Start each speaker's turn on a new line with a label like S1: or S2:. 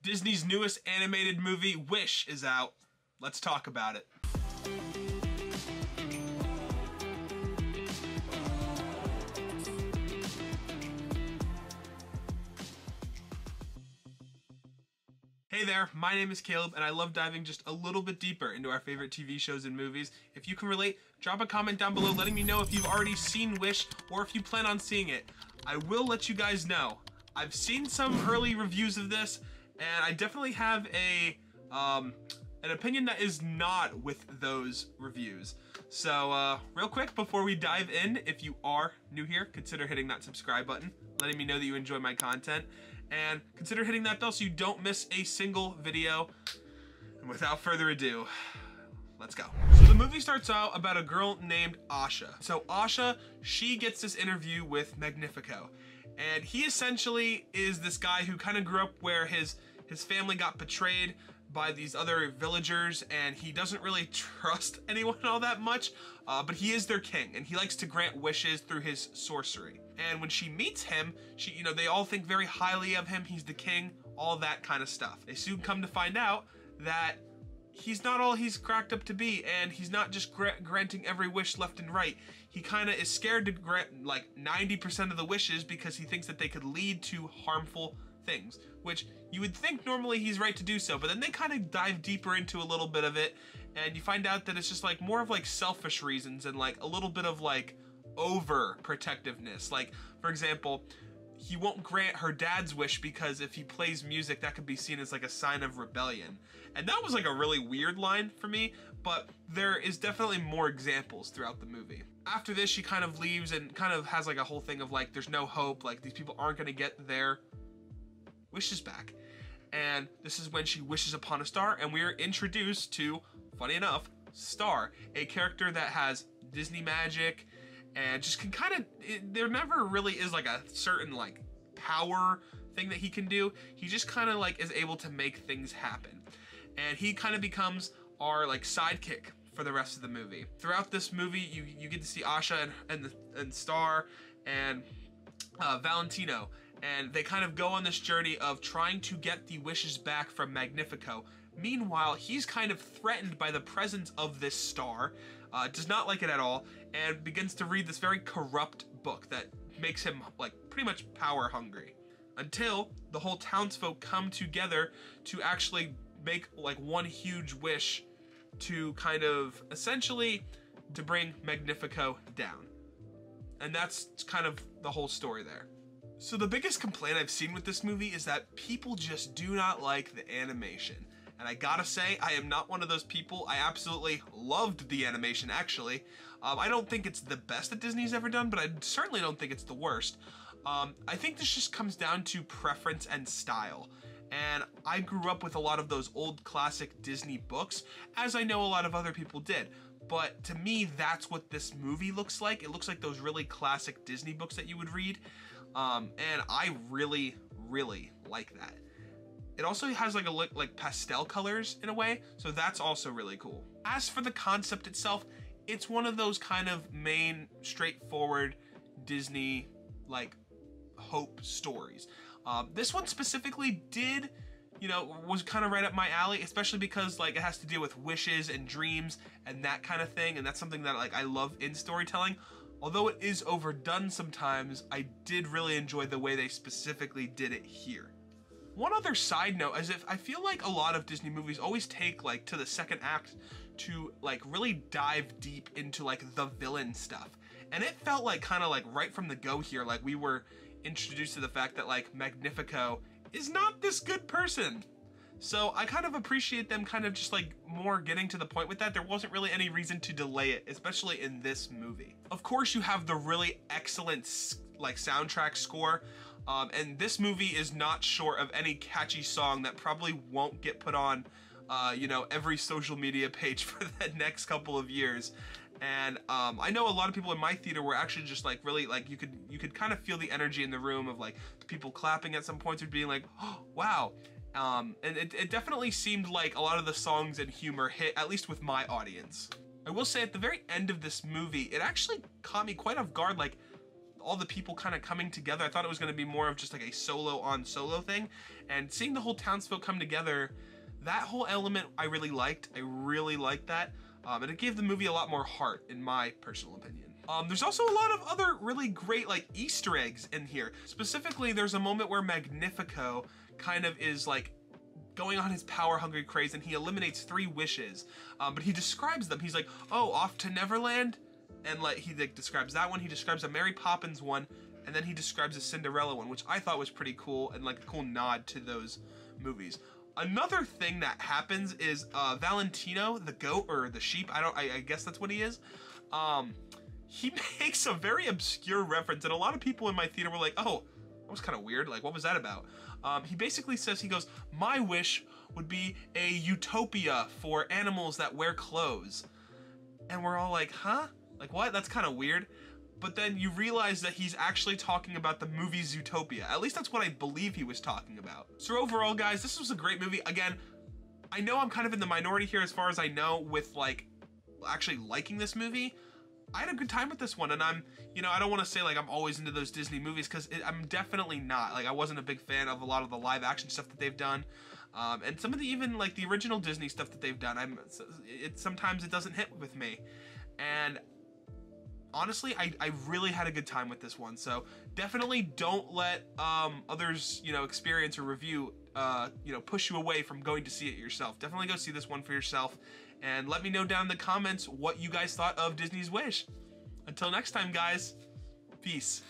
S1: Disney's newest animated movie, Wish, is out. Let's talk about it. Hey there, my name is Caleb, and I love diving just a little bit deeper into our favorite TV shows and movies. If you can relate, drop a comment down below letting me know if you've already seen Wish or if you plan on seeing it. I will let you guys know. I've seen some early reviews of this, and I definitely have an opinion that is not with those reviews. So real quick before we dive in, if you are new here, consider hitting that subscribe button, letting me know that you enjoy my content, and consider hitting that bell so you don't miss a single video. And without further ado, let's go. So the movie starts out about a girl named Asha. So Asha, she gets this interview with Magnifico, and he essentially is this guy who kind of grew up where his family got betrayed by these other villagers, and he doesn't really trust anyone all that much, but he is their king, and he likes to grant wishes through his sorcery. And when she meets him, they all think very highly of him. He's the king, all that kind of stuff. They soon come to find out that he's not all he's cracked up to be, and he's not just granting every wish left and right. He kind of is scared to grant like 90% of the wishes because he thinks that they could lead to harmful things, which you would think normally he's right to do so, but then they kind of dive deeper into a little bit of it, and you find out that it's just like more of like selfish reasons and like a little bit of like over protectiveness. Like, for example, he won't grant her dad's wish because if he plays music, that could be seen as like a sign of rebellion. And that was like a really weird line for me, but there is definitely more examples throughout the movie. After this, she kind of leaves and kind of has like a whole thing of like, there's no hope, like these people aren't going to get their wishes back. And this is when she wishes upon a star, and we're introduced to, funny enough, Star, a character that has Disney magic and just can kind of, there never really is like a certain like power thing that he can do. He just kind of like is able to make things happen, and he kind of becomes our like sidekick for the rest of the movie. Throughout this movie, you get to see Asha and Star and Valentino, and they kind of go on this journey of trying to get the wishes back from Magnifico. Meanwhile, he's kind of threatened by the presence of this star, does not like it at all, and begins to read this very corrupt book that makes him like pretty much power hungry. Until the whole townsfolk come together to actually make like one huge wish to kind of essentially to bring Magnifico down. And that's kind of the whole story there. So the biggest complaint I've seen with this movie is that people just do not like the animation. And I gotta say, I am not one of those people. I absolutely loved the animation, actually. I don't think it's the best that Disney's ever done, but I certainly don't think it's the worst. I think this just comes down to preference and style. And I grew up with a lot of those old classic Disney books, as I know a lot of other people did. But to me, that's what this movie looks like. It looks like those really classic Disney books that you would read. And I really, really like that. It also has like a look like pastel colors in a way, so that's also really cool. As for the concept itself, it's one of those kind of main, straightforward Disney like hope stories. This one specifically was kind of right up my alley, especially because like it has to deal with wishes and dreams and that kind of thing, and that's something that like I love in storytelling. Although it is overdone sometimes, I did really enjoy the way they specifically did it here. One other side note is I feel like a lot of Disney movies always take like to the second act to like really dive deep into like the villain stuff. And it felt like kind of like right from the go here, like we were introduced to the fact that like Magnifico is not this good person. So I kind of appreciate them kind of just like more getting to the point with that. There wasn't really any reason to delay it, especially in this movie. Of course, you have the really excellent like soundtrack score. And this movie is not short of any catchy song that probably won't get put on, every social media page for the next couple of years. And I know a lot of people in my theater were actually just like really like you could kind of feel the energy in the room of like people clapping at some points or being like, oh, wow. And it definitely seemed like a lot of the songs and humor hit, at least with my audience. I will say at the very end of this movie, it actually caught me quite off guard. Like, all the people kind of coming together. I thought it was going to be more of just like a solo on solo thing, and seeing the whole townsfolk come together, that whole element I really liked. I really liked that, and it gave the movie a lot more heart, in my personal opinion. There's also a lot of other really great like Easter eggs in here. Specifically, there's a moment where Magnifico kind of is like going on his power-hungry craze, and he eliminates 3 wishes, but he describes them. He's like, oh, off to Neverland? And like he like describes that one, he describes a Mary Poppins one, and then he describes a Cinderella one, which I thought was pretty cool and like a cool nod to those movies. Another thing that happens is Valentino, the goat or the sheep, I guess that's what he is. He makes a very obscure reference, and a lot of people in my theater were like, oh, that was kind of weird, like what was that about? He basically says, he goes, my wish would be a utopia for animals that wear clothes. And we're all like, huh? Like what? That's kind of weird. But then you realize that he's actually talking about the movie Zootopia. At least that's what I believe he was talking about. So overall, guys, this was a great movie. Again, I know I'm kind of in the minority here as far as I know with like actually liking this movie. I had a good time with this one, and I'm, you know, I don't want to say like I'm always into those Disney movies, because I'm definitely not. Like I wasn't a big fan of a lot of the live action stuff that they've done. And some of the even like the original Disney stuff that they've done, sometimes it doesn't hit with me. And honestly, I really had a good time with this one. So definitely don't let others, you know, experience or review, you know, push you away from going to see it yourself. Definitely go see this one for yourself, and let me know down in the comments what you guys thought of Disney's Wish. Until next time, guys, peace.